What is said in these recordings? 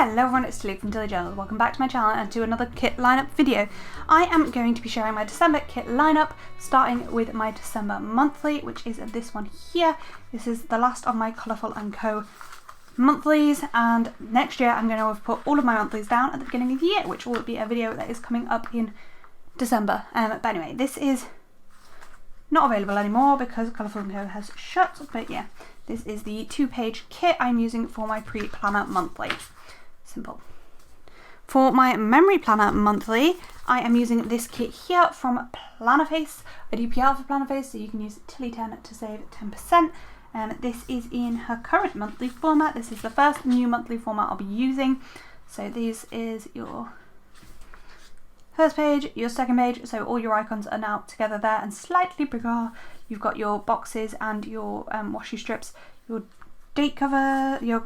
Hello everyone, it's Tilly from Tilly Journals. Welcome back to my channel and to another kit lineup video. I am going to be sharing my December kit lineup, starting with my December monthly, which is this one here. This is the last of my Colourful & Co monthlies, and next year I'm going to have put all of my monthlies down at the beginning of the year, which will be a video that is coming up in December. But anyway, this is not available anymore because Colourful & Co has shut, but yeah, this is the 2-page kit I'm using for my pre-planner monthly. Simple. For my memory planner monthly, I am using this kit here from Plannerface. I do PR for Plannerface, so you can use Tilly10 to save 10%. This is in her current monthly format. This is the first new monthly format I'll be using. So this is your first page, your second page, so all your icons are now together there and slightly bigger. You've got your boxes and your washi strips, your date cover, your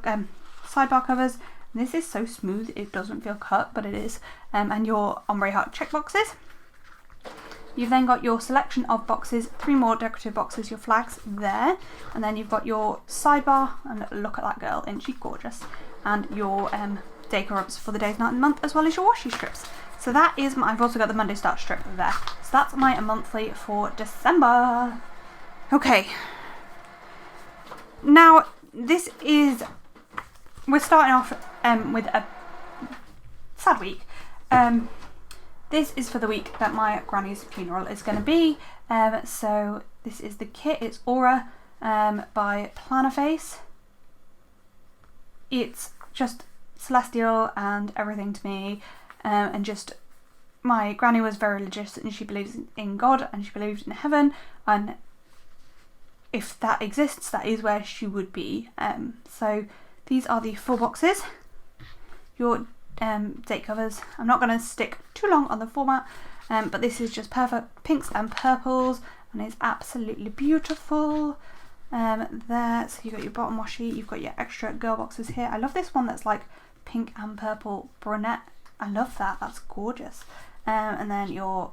sidebar covers. And this is so smooth, it doesn't feel cut, but it is. And your ombre heart checkboxes. You've then got your selection of boxes, 3 more decorative boxes, your flags there. And then you've got your sidebar, and look at that girl, isn't she gorgeous? And your decor for the days, night and month, as well as your washi strips. So that is my, I've also got the Monday start strip there. So that's my monthly for December. Okay. Now, this is, we're starting off with a sad week. This is for the week that my granny's funeral is going to be. So this is the kit. It's Aura by Plannerface. It's just celestial and everything to me. And just, my granny was very religious and she believes in God and she believed in heaven, and if that exists, that is where she would be. So these are the 4 boxes. Your date covers. I'm not going to stick too long on the format, but this is just perfect pinks and purples and it's absolutely beautiful. There, so you've got your bottom washi, you've got your extra girl boxes here. I love this one that's like pink and purple brunette. I love that, that's gorgeous. And then your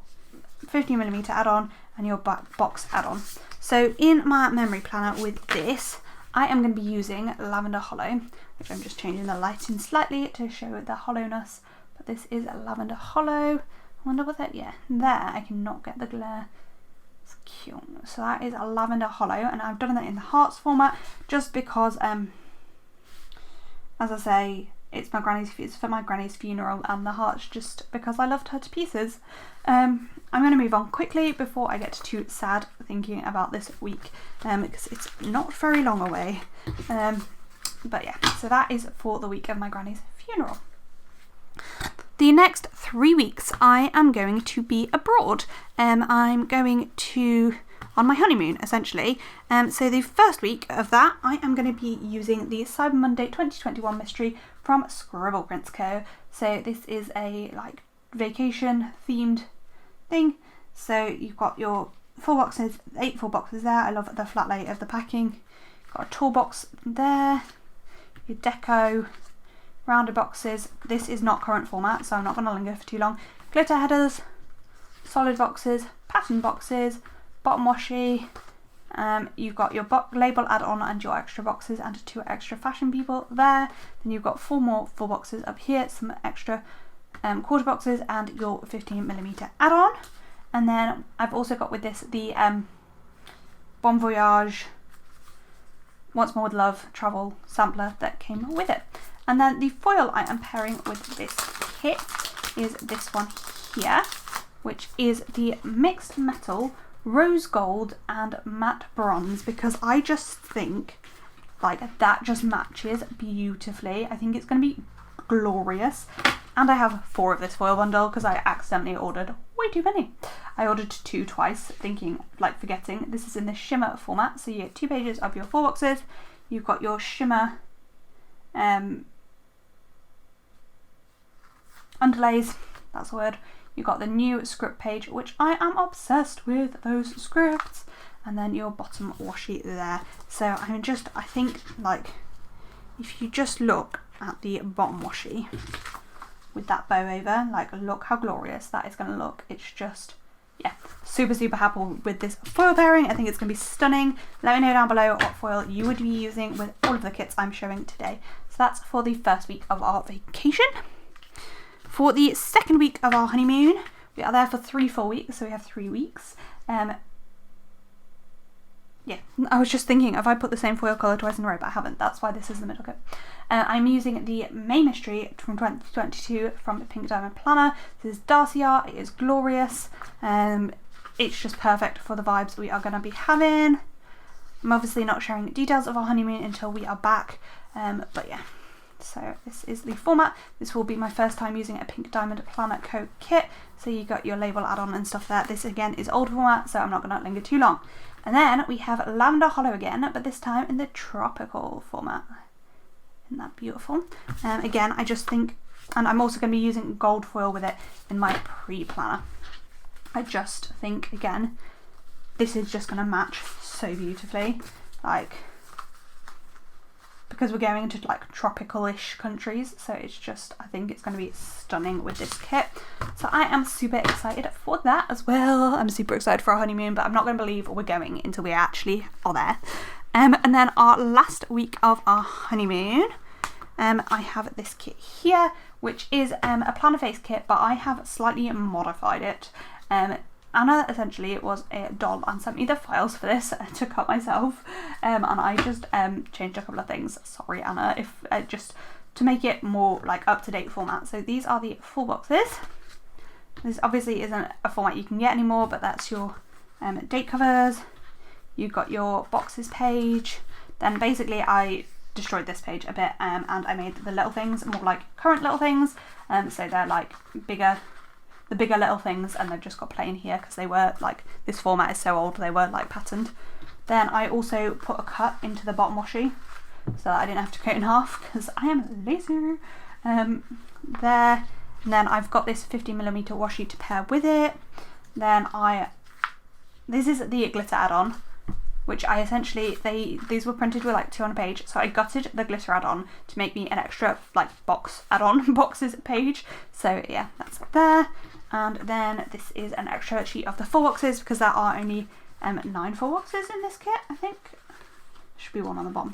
15mm add-on and your box add-on. So in my memory planner with this, I am going to be using Lavender Hollow, which I'm just changing the lighting slightly to show the hollowness. But this is Lavender Hollow. I wonder what that, yeah, there, I cannot get the glare. It's cute. So that is a Lavender Hollow, and I've done that in the hearts format just because, as I say, it's for my granny's funeral, and the heart's just because I loved her to pieces. I'm going to move on quickly before I get too sad thinking about this week, because it's not very long away. But yeah, so that is for the week of my granny's funeral. The next 3 weeks I am going to be abroad. I'm going to on my honeymoon, essentially. So the first week of that, I am going to be using the Cyber Monday 2021 mystery from Scribble Prints Co. So this is a like vacation themed thing. So you've got your 4 boxes, 8 full boxes there. I love the flat lay of the packing. Got a toolbox there, your deco, rounded boxes. This is not current format, so I'm not going to linger for too long. Glitter headers, solid boxes, pattern boxes, bottom washi. You've got your label add-on and your extra boxes and 2 extra fashion people there. Then you've got 4 more full boxes up here, some extra quarter boxes and your 15mm add-on. And then I've also got with this the Bon Voyage Once More With Love travel sampler that came with it. And then the foil I am pairing with this kit is this one here, which is the mixed metal rose gold and matte bronze, because I just think like that just matches beautifully. I think it's going to be glorious. And I have 4 of this foil bundle because I accidentally ordered way too many. I ordered 2 twice, thinking, like forgetting. This is in the shimmer format, so you get 2 pages of your 4 boxes. You've got your shimmer underlays, that's the word. You've got the new script page, which I am obsessed with those scripts, and then your bottom washi there. So I think like if you just look at the bottom washi with that bow over, like look how glorious that is going to look. It's just, yeah, super happy with this foil pairing. I think it's going to be stunning. Let me know down below what foil you would be using with all of the kits I'm showing today. that's for the first week of our vacation. For the second week of our honeymoon, we are there for 3 full weeks, so we have 3 weeks. Yeah, I was just thinking, have I put the same foil colour twice in a row, but I haven't. That's why this is the middle kit. I'm using the May Mystery from 2022 from Pink Diamond Planner. This is Darcy art. It is glorious. It's just perfect for the vibes we are going to be having. I'm obviously not sharing details of our honeymoon until we are back, but yeah. So this is the format. This will be my first time using a Pink Diamond Planner Co kit. So you got your label add-on and stuff there. This again is old format, so I'm not going to linger too long. And then we have Lavender Hollow again, but this time in the tropical format. Isn't that beautiful? Again, I just think, and I'm also going to be using gold foil with it in my pre-planner. I just think, again, this is just going to match so beautifully. Like, because we're going into like tropical-ish countries, so it's just, I think it's going to be stunning with this kit. So I am super excited for that as well. I'm super excited for our honeymoon, but I'm not going to believe we're going until we actually are there. And then our last week of our honeymoon, I have this kit here, which is a Plannerface kit, but I have slightly modified it. Anna essentially was a doll and sent me the files for this to cut myself, and I just changed a couple of things. Sorry, Anna, if just to make it more like up-to-date format. So these are the full boxes. This obviously isn't a format you can get anymore, but that's your date covers. You've got your boxes page. Then basically I destroyed this page a bit, and I made the little things more like current little things, so they're like the bigger little things, and they've just got plain here because they were like, this format is so old, they were like patterned. Then I also put a cut into the bottom washi so that I didn't have to cut in half because I am lazy. There, and then I've got this 50mm washi to pair with it. Then this is the glitter add-on, which I essentially, these were printed with like 2 on a page, so I gutted the glitter add-on to make me an extra like box add-on boxes page. So yeah, that's there. And then this is an extra sheet of the full boxes because there are only 9 full boxes in this kit, I think. Should be one on the bottom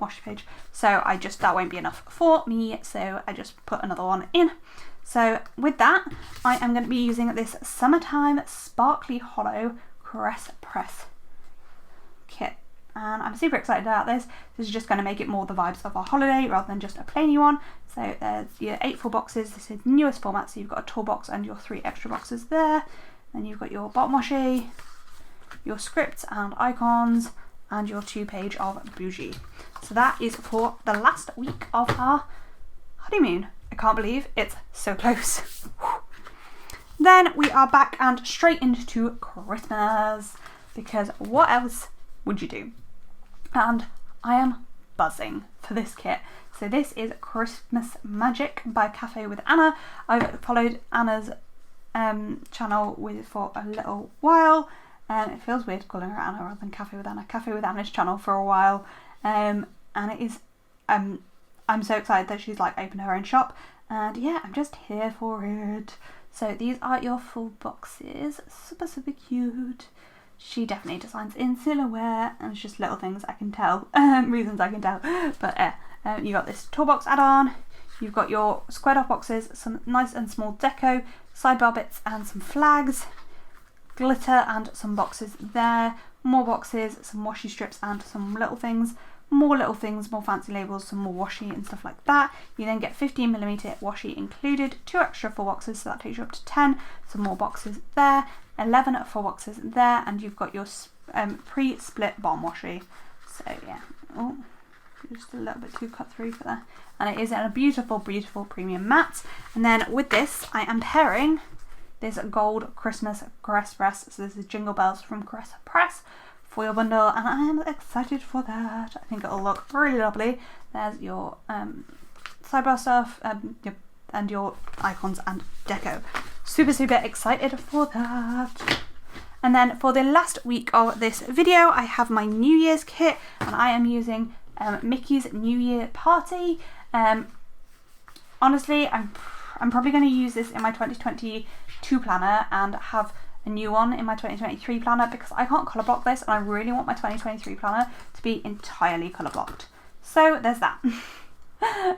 washi page. So that won't be enough for me, so I just put another one in. So with that, I am going to be using this Summertime Sparkly Hollow Caress Press kit, and I'm super excited about this. This is just going to make it more the vibes of our holiday rather than just a plainy one. So there's your 8 full boxes. This is newest format, so you've got a toolbox and your 3 extra boxes there. Then you've got your bottom washi, your scripts and icons, and your 2-page of bougie. So that is for the last week of our honeymoon. I can't believe it's so close. Then we are back and straight into Christmas, because what else would you do? And I am buzzing for this kit. So this is Christmas Magic by Cafe with Anna. I've followed Anna's channel for a little while. It feels weird calling her Anna rather than Cafe with Anna. Cafe with Anna's channel for a while. And it is, I'm so excited that she's like opened her own shop. And yeah, I'm just here for it. So these are your full boxes. Super, super cute. She definitely designs in silhouette, and it's just little things I can tell, reasons I can tell. But you got this toolbox add-on, you've got your squared off boxes, some nice and small deco, sidebar bits and some flags, glitter and some boxes there, more boxes, some washi strips and some little things, more little things, more fancy labels, some more washi and stuff like that. You then get 15mm washi included, 2 extra full boxes, so that takes you up to 10, some more boxes there, 11 full boxes there, and you've got your pre-split bottom washi. So yeah, oh, just a little bit too cut through for that. And it is in a beautiful, beautiful premium matte. And then with this, I am pairing this gold Christmas Caress Press. So this is Jingle Bells from Caress Press foil bundle, and I am excited for that. I think it'll look really lovely. There's your sidebar stuff, and your icons and deco. Super, super excited for that. And then for the last week of this video, I have my New Year's kit, and I am using Mickey's New Year Party. Honestly, I'm probably going to use this in my 2022 planner and have a new one in my 2023 planner, because I can't colour block this, and I really want my 2023 planner to be entirely colour blocked. So there's that.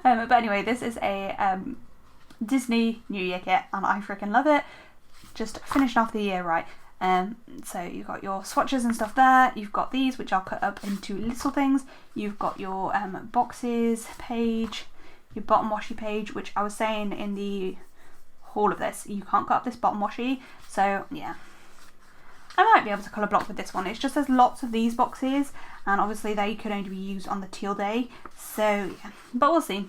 But anyway, this is a Disney New Year kit and I freaking love it. Just finishing off the year right. So you've got your swatches and stuff there. You've got these, which I'll cut up into little things. You've got your boxes page, your bottom washi page, which I was saying in the haul of this, you can't cut up this bottom washi. So yeah, I might be able to colour block with this one. It's just there's lots of these boxes and obviously they could only be used on the teal day. So yeah, but we'll see.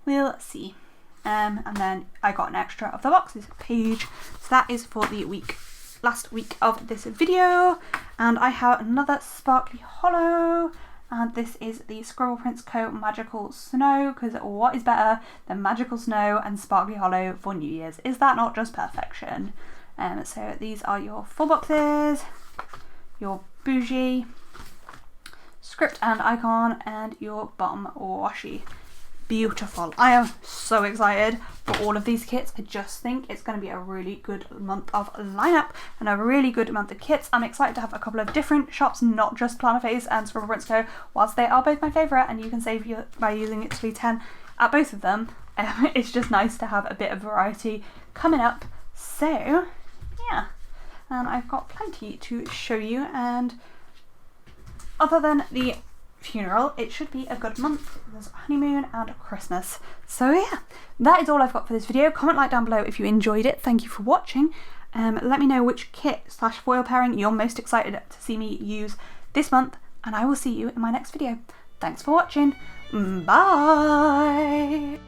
We'll see. And then I got an extra of the boxes page. So that is for the last week of this video. And I have another sparkly hollow. And this is the Scribble Prints Co. Magical Snow, because what is better than Magical Snow and Sparkly Hollow for New Year's? Is that not just perfection? So these are your full boxes, your bougie, script and icon, and your bottom washi. Beautiful. I am so excited for all of these kits. I just think it's going to be a really good month of lineup and a really good month of kits. I'm excited to have a couple of different shops, not just Plannerface and Scribble Prints Co. Whilst they are both my favourite and you can save by using Italy 10 at both of them, it's just nice to have a bit of variety coming up. So yeah, and I've got plenty to show you, and other than the funeral, it should be a good month. There's honeymoon and Christmas. So yeah, that is all I've got for this video. Comment, like down below if you enjoyed it. Thank you for watching. Let me know which kit / foil pairing you're most excited to see me use this month, and I will see you in my next video. Thanks for watching. Bye.